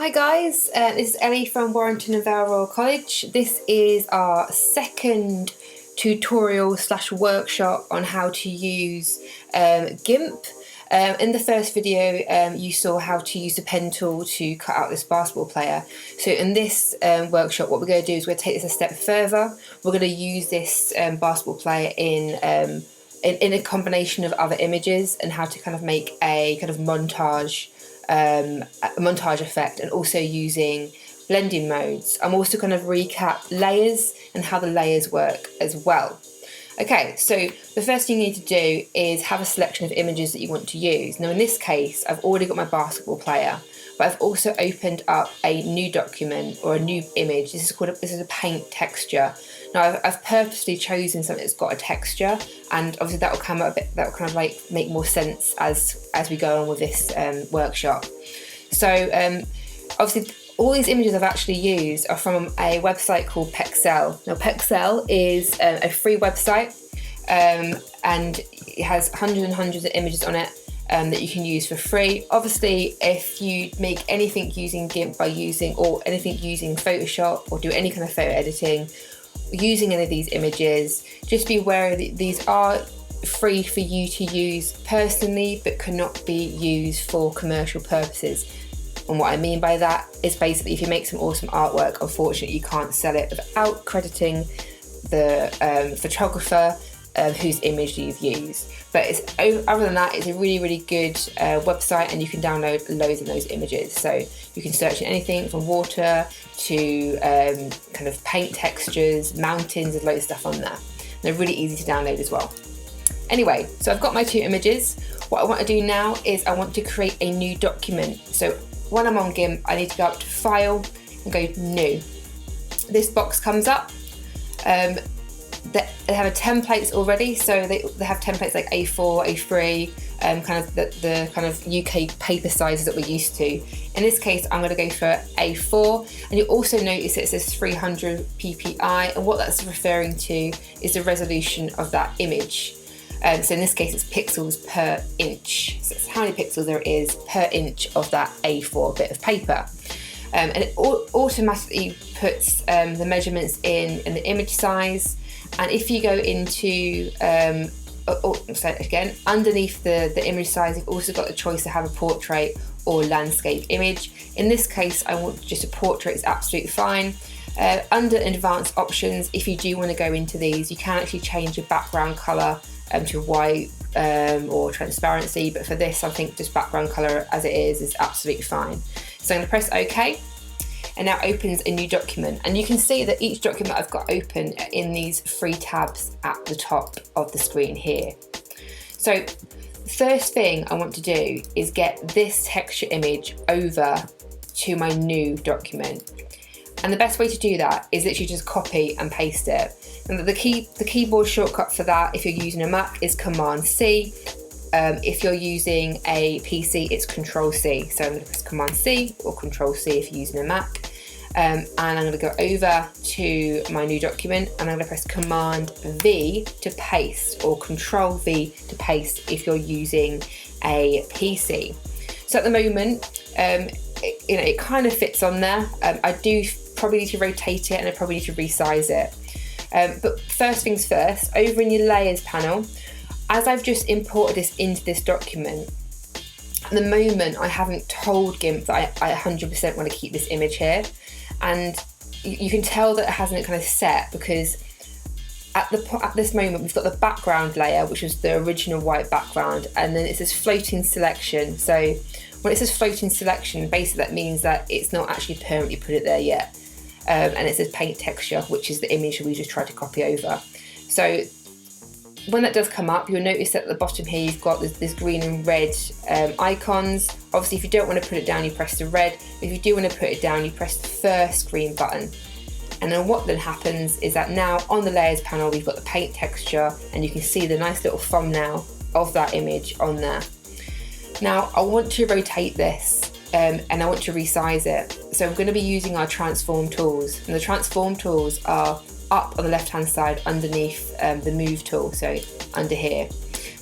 Hi guys, this is Ellie from Warrington and Vale Royal College. This is our second tutorial / workshop on how to use Gimp. In the first video you saw how to use the pen tool to cut out this basketball player. So in this workshop what we're going to do is we're going to take this a step further. We're going to use this basketball player in a combination of other images and how to kind of make a kind of montage effect, and also using blending modes. I'm also going to recap layers and how the layers work as well. Okay, so the first thing you need to do is have a selection of images that you want to use. Now in this case I've already got my basketball player, but I've also opened up a new document or a new image. This is a paint texture. Now I've purposely chosen something that's got a texture, and obviously that will come up a bit, that will kind of like make more sense as we go on with this workshop. So obviously all these images I've actually used are from a website called Pexel. Now Pexel is a free website and it has hundreds and hundreds of images on it that you can use for free. Obviously if you make anything using Gimp or anything using Photoshop or do any kind of photo editing using any of these images, just be aware that these are free for you to use personally but cannot be used for commercial purposes. And what I mean by that is basically if you make some awesome artwork, unfortunately you can't sell it without crediting the photographer whose image you've used. But other than that, it's a really good website, and you can download loads of those images. So you can search in anything from water to kind of paint textures, mountains, there's loads of stuff on there. They're really easy to download as well. Anyway, so I've got my two images. What I want to do now is I want to create a new document. So when I'm on Gimp, I need to go up to File and go New. This box comes up. They have templates already, so they have templates like A4, A3, kind of the kind of UK paper sizes that we're used to. In this case, I'm going to go for A4, and you'll also notice it says 300 ppi, and what that's referring to is the resolution of that image. So in this case, it's pixels per inch. So it's how many pixels there is per inch of that A4 bit of paper. And it automatically puts the measurements in the image size. And if you go into, again, underneath the image size, you've also got the choice to have a portrait or landscape image. In this case, I want just a portrait, it's absolutely fine. Under advanced options, if you do want to go into these, you can actually change your background colour to white or transparency, but for this I think just background colour as it is absolutely fine. So I'm going to press OK, and now opens a new document, and you can see that each document I've got open are in these three tabs at the top of the screen here. So the first thing I want to do is get this texture image over to my new document, and the best way to do that is literally just copy and paste it. And the keyboard shortcut for that, if you're using a Mac, is Command C. If you're using a PC, it's Control C. So I'm going to press Command C or Control C if you're using a Mac. And I'm going to go over to my new document, and I'm going to press Command V to paste, or Control V to paste if you're using a PC. So at the moment, it kind of fits on there. I do probably need to rotate it, and I probably need to resize it. But first things first, over in your layers panel, as I've just imported this into this document, at the moment I haven't told Gimp that I 100% want to keep this image here, and you can tell that it hasn't kind of set, because at this moment we've got the background layer, which was the original white background, and then it says floating selection. So when it says floating selection, basically that means that it's not actually permanently put it there yet. And it says paint texture, which is the image we just tried to copy over. So when that does come up, you'll notice that at the bottom here you've got this green and red icons. Obviously if you don't want to put it down, you press the red. If you do want to put it down, you press the first green button. And then what then happens is that now on the layers panel we've got the paint texture, and you can see the nice little thumbnail of that image on there. Now I want to rotate this and I want to resize it. So I'm going to be using our transform tools, and the transform tools are up on the left hand side underneath the move tool, so under here.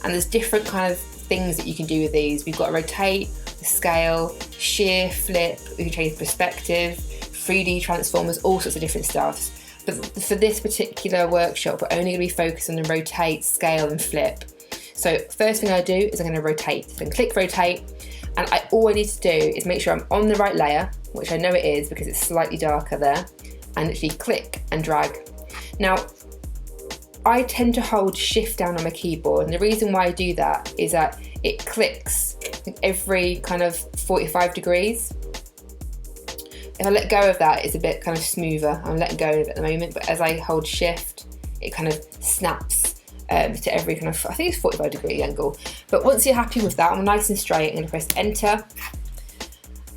And there's different kind of things that you can do with these. We've got rotate, the scale, shear, flip, we can change perspective, 3D transformers, all sorts of different stuffs. But for this particular workshop, we're only going to be focused on the rotate, scale and flip. So first thing I do is I'm going to rotate. So I can click rotate, and all I need to do is make sure I'm on the right layer, which I know it is because it's slightly darker there, and literally click and drag. Now, I tend to hold shift down on my keyboard, and the reason why I do that is that it clicks every kind of 45 degrees. If I let go of that, it's a bit kind of smoother. I'm letting go of it at the moment, but as I hold shift, it kind of snaps to every kind of, I think it's 45 degree angle. But once you're happy with that, I'm nice and straight, I'm going to press enter.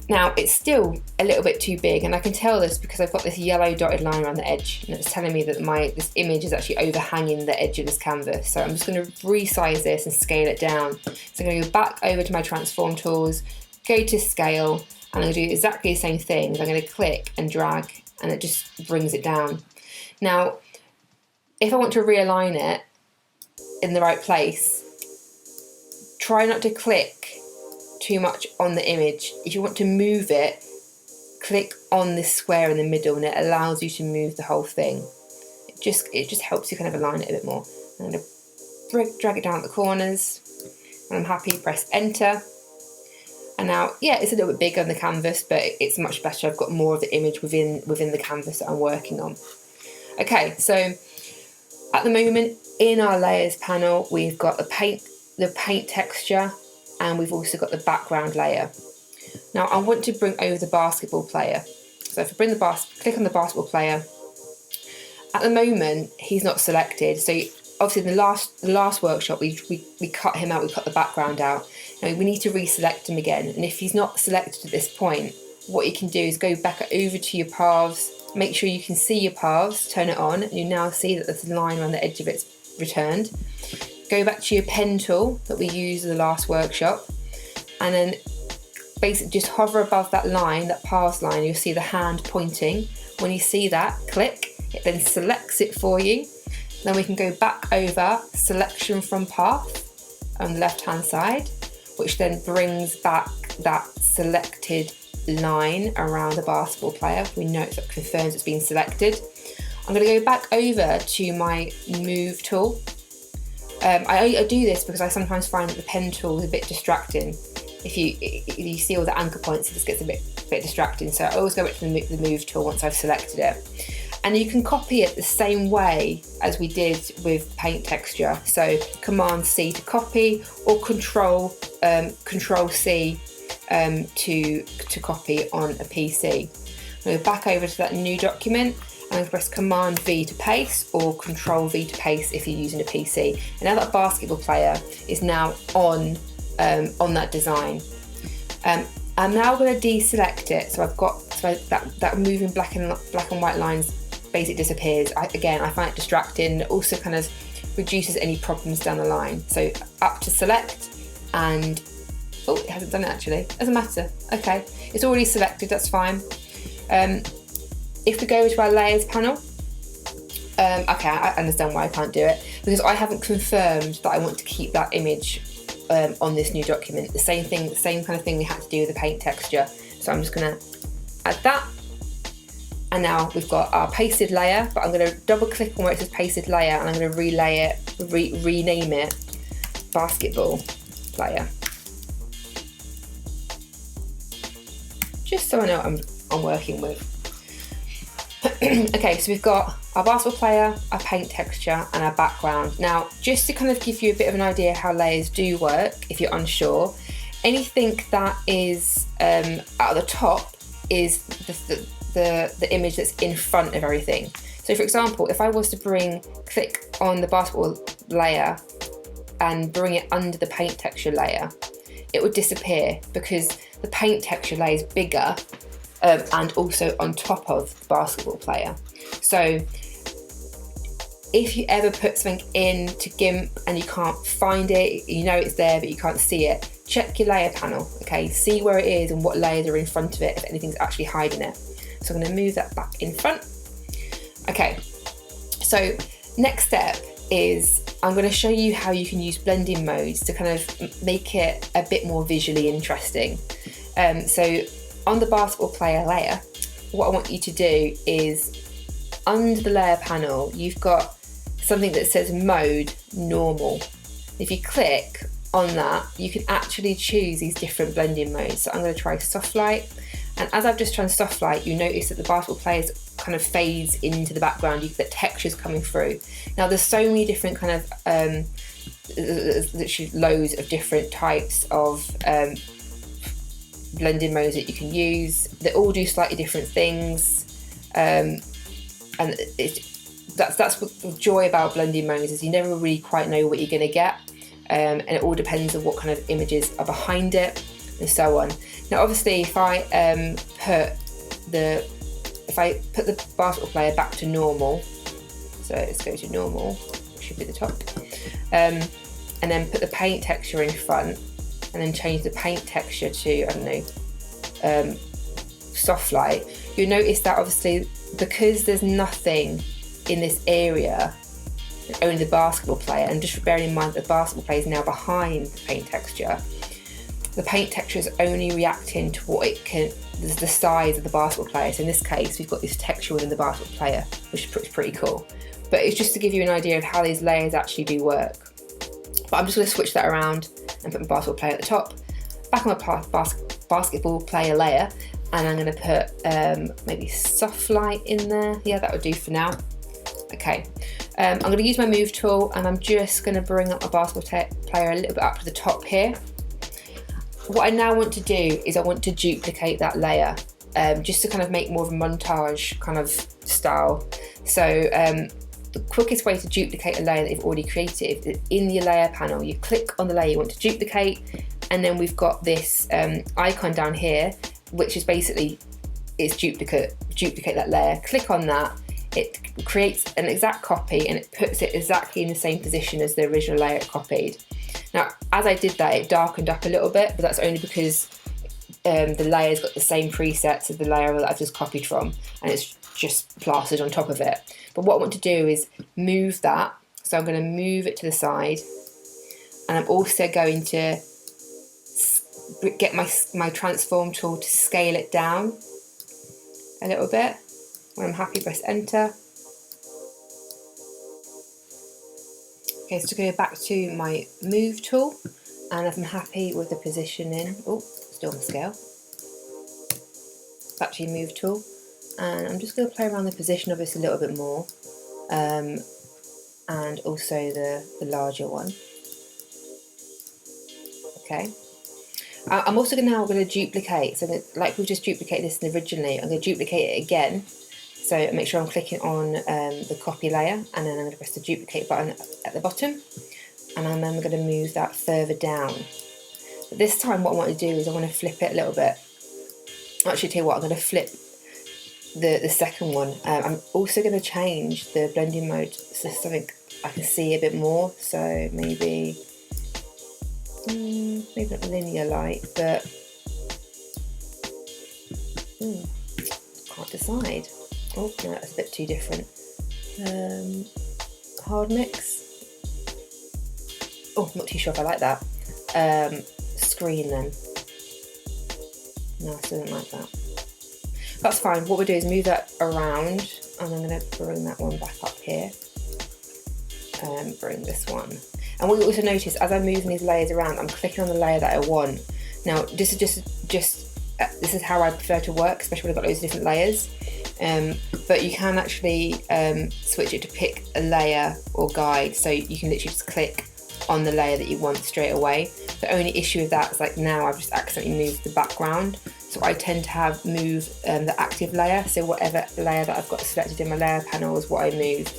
Now it's still a little bit too big, and I can tell this because I've got this yellow dotted line around the edge, and it's telling me that this image is actually overhanging the edge of this canvas. So I'm just going to resize this and scale it down. So I'm going to go back over to my transform tools, go to scale, and I'm going to do exactly the same thing. I'm going to click and drag, and it just brings it down. Now, if I want to realign it in the right place, try not to click too much on the image. If you want to move it, click on this square in the middle, and it allows you to move the whole thing. It just helps you kind of align it a bit more. I'm going to drag it down at the corners. When I'm happy, press enter. And now, yeah, it's a little bit bigger on the canvas, but it's much better. I've got more of the image within the canvas that I'm working on. Okay, so at the moment in our layers panel, we've got the paint texture, and we've also got the background layer. Now I want to bring over the basketball player. So if I click on the basketball player, at the moment he's not selected. So obviously in the last workshop we cut him out, we cut the background out. Now we need to reselect him again, and if he's not selected at this point, what you can do is go back over to your paths, make sure you can see your paths, turn it on, and you now see that there's a line around the edge of it's returned. Go back to your pen tool that we used in the last workshop, and then basically just hover above that line, that paths line, you'll see the hand pointing. When you see that, click, it then selects it for you. Then we can go back over selection from path on the left hand side, which then brings back that selected line around the basketball player. We know that confirms it's been selected. I'm going to go back over to my move tool. I do this because I sometimes find that the pen tool is a bit distracting. If you see all the anchor points, it just gets a bit distracting. So I always go back to the move tool once I've selected it. And you can copy it the same way as we did with paint texture. So Command C to copy, or Control C to copy on a PC. I'm going to go back over to that new document. I'm going to press Command V to paste, or Control V to paste if you're using a PC. And now that basketball player is now on that design. I'm now going to deselect it. So I've got that moving black and white lines basically disappears. I find it distracting. It also kind of reduces any problems down the line. So up to select, and oh, it hasn't done it actually. Doesn't matter. Okay, it's already selected. That's fine. If we go to our layers panel, okay, I understand why I can't do it, because I haven't confirmed that I want to keep that image on this new document. The same kind of thing we had to do with the paint texture. So I'm just going to add that, and now we've got our pasted layer. But I'm going to double click on where it says pasted layer, and I'm going to rename it basketball player, just so I know what I'm working with. Okay, so we've got our basketball player, our paint texture, and our background. Now, just to kind of give you a bit of an idea how layers do work, if you're unsure, anything that is at the top is the image that's in front of everything. So for example, if I was to click on the basketball layer and bring it under the paint texture layer, it would disappear because the paint texture layer is bigger and also on top of the basketball player. So if you ever put something into Gimp and you can't find it, you know it's there but you can't see it, check your layer panel, okay? See where it is and what layers are in front of it, if anything's actually hiding it. So I'm going to move that back in front. Okay, so next step is I'm going to show you how you can use blending modes to kind of make it a bit more visually interesting. So on the basketball player layer, what I want you to do is under the layer panel, you've got something that says mode normal. If you click on that, you can actually choose these different blending modes. So I'm going to try soft light, and as I've just tried soft light, you notice that the basketball players kind of fades into the background. You get textures coming through. Now there's so many different kind of there's literally loads of different types of blending modes that you can use. They all do slightly different things, and that's what the joy about blending modes is. You never really quite know what you're going to get, and it all depends on what kind of images are behind it and so on. Now obviously if I put the basketball player back to normal, so let's go to normal, which should be the top, and then put the paint texture in front, and then change the paint texture to, I don't know, soft light, you'll notice that obviously because there's nothing in this area, only the basketball player, and just bearing in mind that the basketball player is now behind the paint texture, the paint texture is only reacting to what it can, the size of the basketball player. So in this case, we've got this texture within the basketball player, which is pretty cool. But it's just to give you an idea of how these layers actually do work. But I'm just going to switch that around and put my basketball player at the top, back on my basketball player layer, and I'm going to put maybe soft light in there. Yeah, that would do for now. Okay, I'm going to use my move tool, and I'm just going to bring up my basketball player a little bit up to the top here. What I now want to do is I want to duplicate that layer, just to kind of make more of a montage kind of style. So the quickest way to duplicate a layer that you've already created is in your layer panel. You click on the layer you want to duplicate, and then we've got this icon down here, which is basically duplicate that layer. Click on that, it creates an exact copy, and it puts it exactly in the same position as the original layer it copied. Now, as I did that, it darkened up a little bit, but that's only because the layer's got the same presets as the layer that I've just copied from, and it's just plastered on top of it. But what I want to do is move that. So I'm going to move it to the side, and I'm also going to get my transform tool to scale it down a little bit. When I'm happy, press enter. Okay, so to go back to my move tool, and if I'm happy with the positioning, still on the scale, back to your move tool, and I'm just going to play around the position of this a little bit more, and also the larger one. Okay, I'm also now going to duplicate, so that, like we've just duplicated this originally, I'm going to duplicate it again. So make sure I'm clicking on the copy layer, and then I'm going to press the duplicate button at the bottom, and then I'm going to move that further down. But this time what I want to do is I want to flip it a little bit. Actually, tell you what, I'm going to flip the second one. I'm also going to change the blending mode so something I can see a bit more. So maybe not linear light, but can't decide. Oh no, that's a bit too different. Hard mix. Oh, not too sure if I like that. Screen then. No, I still don't like that. That's fine. What we'll do is move that around, and I'm going to bring that one back up here. And bring this one. And what you also notice, as I'm moving these layers around, I'm clicking on the layer that I want. Now, this is this is how I prefer to work, especially when I've got loads of different layers. But you can actually switch it to pick a layer or guide, so you can literally just click on the layer that you want straight away. The only issue with that is like now I've just accidentally moved the background, so I tend to have moved the active layer, so whatever layer that I've got selected in my layer panel is what I move.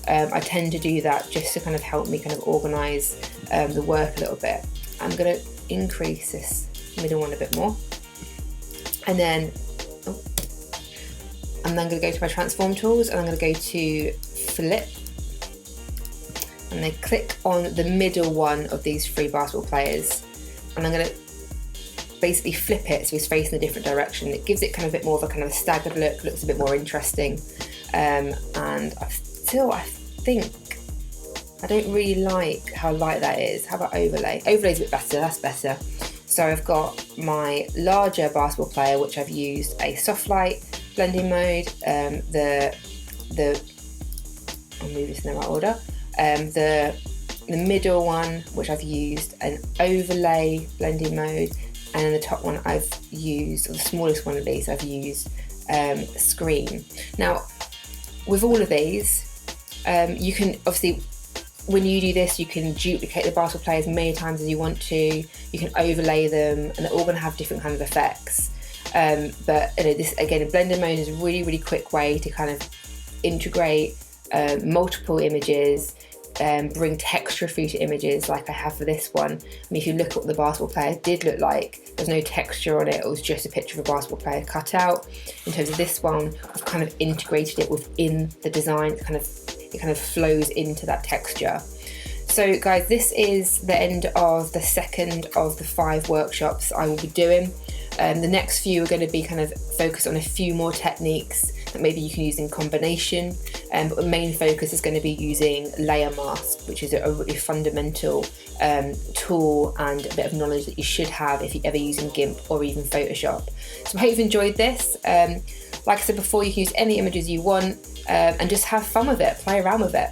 I tend to do that just to kind of help me kind of organise the work a little bit. I'm going to increase this middle one a bit more, and then I'm then going to go to my transform tools, and I'm going to go to flip, and then click on the middle one of these three basketball players, and I'm going to basically flip it so he's facing a different direction. It gives it kind of a bit more of a kind of a staggered look, looks a bit more interesting, and I think I don't really like how light that is. How about overlay? Overlay's a bit better, that's better. So I've got my larger basketball player, which I've used a soft light blending mode, I'll move this in the right order. The middle one, which I've used an overlay blending mode, and then the top one I've used, or the smallest one of these, I've used screen. Now, with all of these, you can obviously, when you do this, you can duplicate the basketball player as many times as you want to. You can overlay them, and they're all going to have different kinds of effects. But this again, a blender mode is a really, really quick way to kind of integrate multiple images, bring texture through to images like I have for this one. I mean, if you look at what the basketball player did look like, there's no texture on it, it was just a picture of a basketball player cut out. In terms of this one, I've kind of integrated it within the design, it kind of flows into that texture. So guys, this is the end of the second of the 5 workshops I will be doing. The next few are going to be kind of focused on a few more techniques that maybe you can use in combination, but the main focus is going to be using layer mask, which is a really fundamental tool and a bit of knowledge that you should have if you're ever using Gimp or even Photoshop. So I hope you've enjoyed this. Like I said before, you can use any images you want and just have fun with it, play around with it.